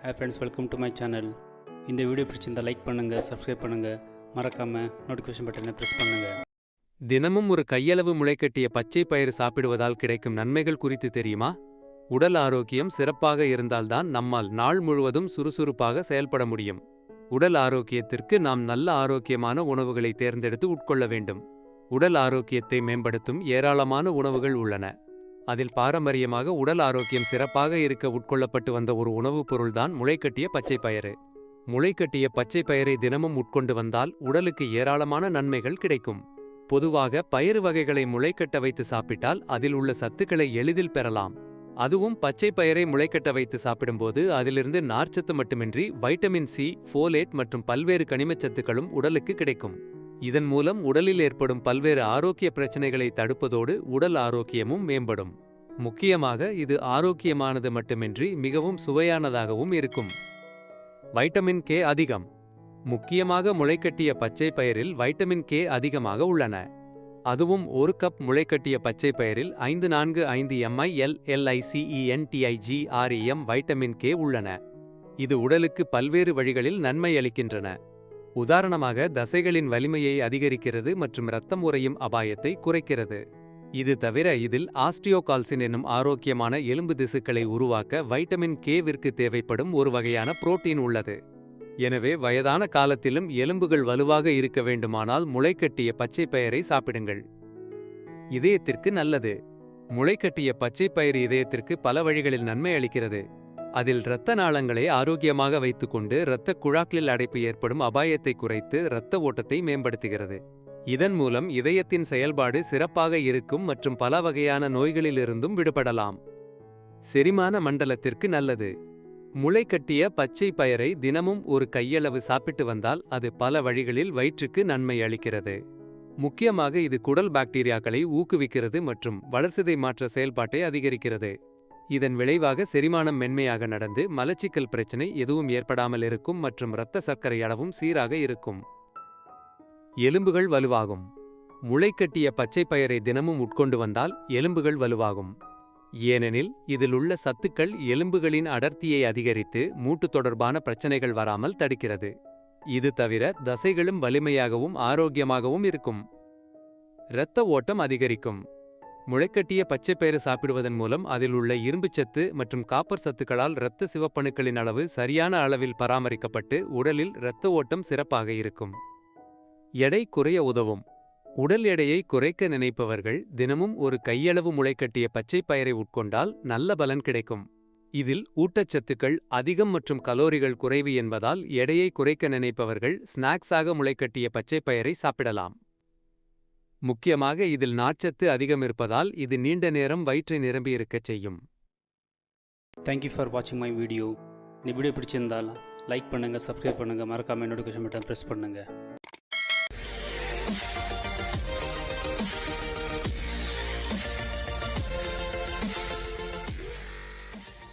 Hi friends, welcome to my channel. இந்த video பிடிச்சிருந்தா like பண்ணுங்கள், சப்ஸ்கிரைப் பண்ணுங்கள், மறக்காமல் நோட்டிஃபிகேஷன் பட்டனை ப்ரெஸ் பண்ணுங்கள். தினமும் ஒரு கையளவு முளைக்கட்டிய பச்சை பயிறு சாப்பிடுவதால் கிடைக்கும் நன்மைகள் குறித்து தெரியுமா? உடல் ஆரோக்கியம் சிறப்பாக இருந்தால்தான் நம்மால் நாள் முழுவதும் சுறுசுறுப்பாக செயல்பட முடியும். உடல் ஆரோக்கியத்திற்கு நாம் நல்ல ஆரோக்கியமான உணவுகளை தேர்ந்தெடுத்து உட்கொள்ள வேண்டும். உடல் ஆரோக்கியத்தை மேம்படுத்தும் ஏராளமான உணவுகள் உள்ளன. அதில் பாரம்பரியமாக உடல் ஆரோக்கியம் சிறப்பாக இருக்க உட்கொள்ளப்பட்டு வந்த ஒரு உணவுப் பொருள்தான் முளைக்கட்டிய பச்சை பயிறு. முளைக்கட்டிய பச்சை பயிரை தினமும் உட்கொண்டு வந்தால் உடலுக்கு ஏராளமான நன்மைகள் கிடைக்கும். பொதுவாக பயிறு வகைகளை முளைக்கட்ட வைத்து சாப்பிட்டால் அதில் உள்ள சத்துக்களை எளிதில் பெறலாம். அதுவும் பச்சை பயிரை முளைக்கட்ட வைத்து சாப்பிடும்போது அதிலிருந்து நார்ச்சத்து மட்டுமின்றி வைட்டமின் சி, ஃபோலேட் மற்றும் பல்வேறு கனிமச்சத்துக்களும் உடலுக்கு கிடைக்கும். இதன் மூலம் உடலில் ஏற்படும் பல்வேறு ஆரோக்கிய பிரச்சனைகளை தடுப்பதோடு உடல் ஆரோக்கியமும் மேம்படும். முக்கியமாக இது ஆரோக்கியமானது மட்டுமின்றி மிகவும் சுவையானதாகவும் இருக்கும். வைட்டமின் கே அதிகம். முக்கியமாக முளைக்கட்டிய பச்சை பயிரில் வைட்டமின் கே அதிகமாக உள்ளன. அதுவும் ஒரு கப் முளைக்கட்டிய பச்சை பயிரில் 545 ml வைட்டமின் கே உள்ளன. இது உடலுக்கு பல்வேறு வழிகளில் நன்மை அளிக்கின்றன. உதாரணமாக தசைகளின் வலிமையை அதிகரிக்கிறது மற்றும் இரத்தம் உறையும் அபாயத்தை குறைக்கிறது. இது தவிர இதில் ஆஸ்டியோகால்சின் என்னும் ஆரோக்கியமான எலும்பு திசுக்களை உருவாக்க வைட்டமின் கேவிற்கு தேவைப்படும் ஒரு வகையான புரோட்டீன் உள்ளது. எனவே வயதான காலத்திலும் எலும்புகள் வலுவாக இருக்க வேண்டுமானால் முளைக்கட்டிய பச்சை பயிரை சாப்பிடுங்கள். இதயத்திற்கு நல்லது. முளைக்கட்டிய பச்சை பயிறு இதயத்திற்கு பல வழிகளில் நன்மை அளிக்கிறது. அதில் இரத்த நாளங்களை ஆரோக்கியமாக வைத்துக்கொண்டு இரத்த குழாய்களில் அடைப்பு ஏற்படும் அபாயத்தை குறைத்து இரத்த ஓட்டத்தை மேம்படுத்துகிறது. இதன் மூலம் இதயத்தின் செயல்பாடு சிறப்பாக இருக்கும் மற்றும் பல வகையான நோய்களிலிருந்தும் விடுபடலாம். செரிமான மண்டலத்திற்கு நல்லது. முளைக்கட்டிய பச்சை பயிரை தினமும் ஒரு கையளவு சாப்பிட்டு வந்தால் அது பல வழிகளில் வயிற்றுக்கு நன்மை அளிக்கிறது. முக்கியமாக இது குடல் பாக்டீரியாக்களை ஊக்குவிக்கிறது மற்றும் வளர்சிதை மாற்ற செயல்பாட்டை அதிகரிக்கிறது. இதன் விளைவாக செரிமானம் மென்மையாக நடந்து மலச்சிக்கல் பிரச்சனை எதுவும் ஏற்படாமல் இருக்கும் மற்றும் இரத்த சர்க்கரை அளவும் சீராக இருக்கும். எலும்புகள் வலுவாகும். முளைக்கட்டிய பச்சை பயிரை தினமும் உட்கொண்டு வந்தால் எலும்புகள் வலுவாகும். ஏனெனில் இதில் உள்ள சத்துக்கள் எலும்புகளின் அடர்த்தியை அதிகரித்து மூட்டு தொடர்பான பிரச்சனைகள் வராமல் தடுக்கிறது. இது தவிர தசைகளும் வலிமையாகவும் ஆரோக்கியமாகவும் இருக்கும். இரத்த ஓட்டம் அதிகரிக்கும். முளைக்கட்டிய பச்சை பயிறு சாப்பிடுவதன் மூலம் அதில் உள்ள இரும்புச்சத்து மற்றும் காப்பர் சத்துக்களால் இரத்த சிவப்பணுக்களின் அளவு சரியான அளவில் பராமரிக்கப்பட்டு உடலில் இரத்த ஓட்டம் சிறப்பாக இருக்கும். எடை குறைய உதவும். உடல் எடையை குறைக்க நினைப்பவர்கள் தினமும் ஒரு கையளவு முளைக்கட்டிய பச்சை பயிரை உட்கொண்டால் நல்ல பலன் கிடைக்கும். இதில் ஊட்டச்சத்துக்கள் அதிகம் மற்றும் கலோரிகள் குறைவு என்பதால் எடையை குறைக்க நினைப்பவர்கள் ஸ்நாக்ஸாக முளைக்கட்டிய பச்சை பயிரை சாப்பிடலாம். முக்கியமாக இதில் நார்ச்சத்து அதிகம் இருப்பதால் இது நீண்ட நேரம் வயிற்றை நிரம்பி இருக்கச் செய்யும். தேங்க்யூ ஃபார் வாட்சிங் மை வீடியோ. இந்த வீடியோ பிடிச்சிருந்தால் லைக் பண்ணுங்கள், சப்ஸ்கிரைப் பண்ணுங்கள், மறக்காமல் நோட்டிஃபிகேஷன் பட்டன் ப்ரெஸ் பண்ணுங்கள்.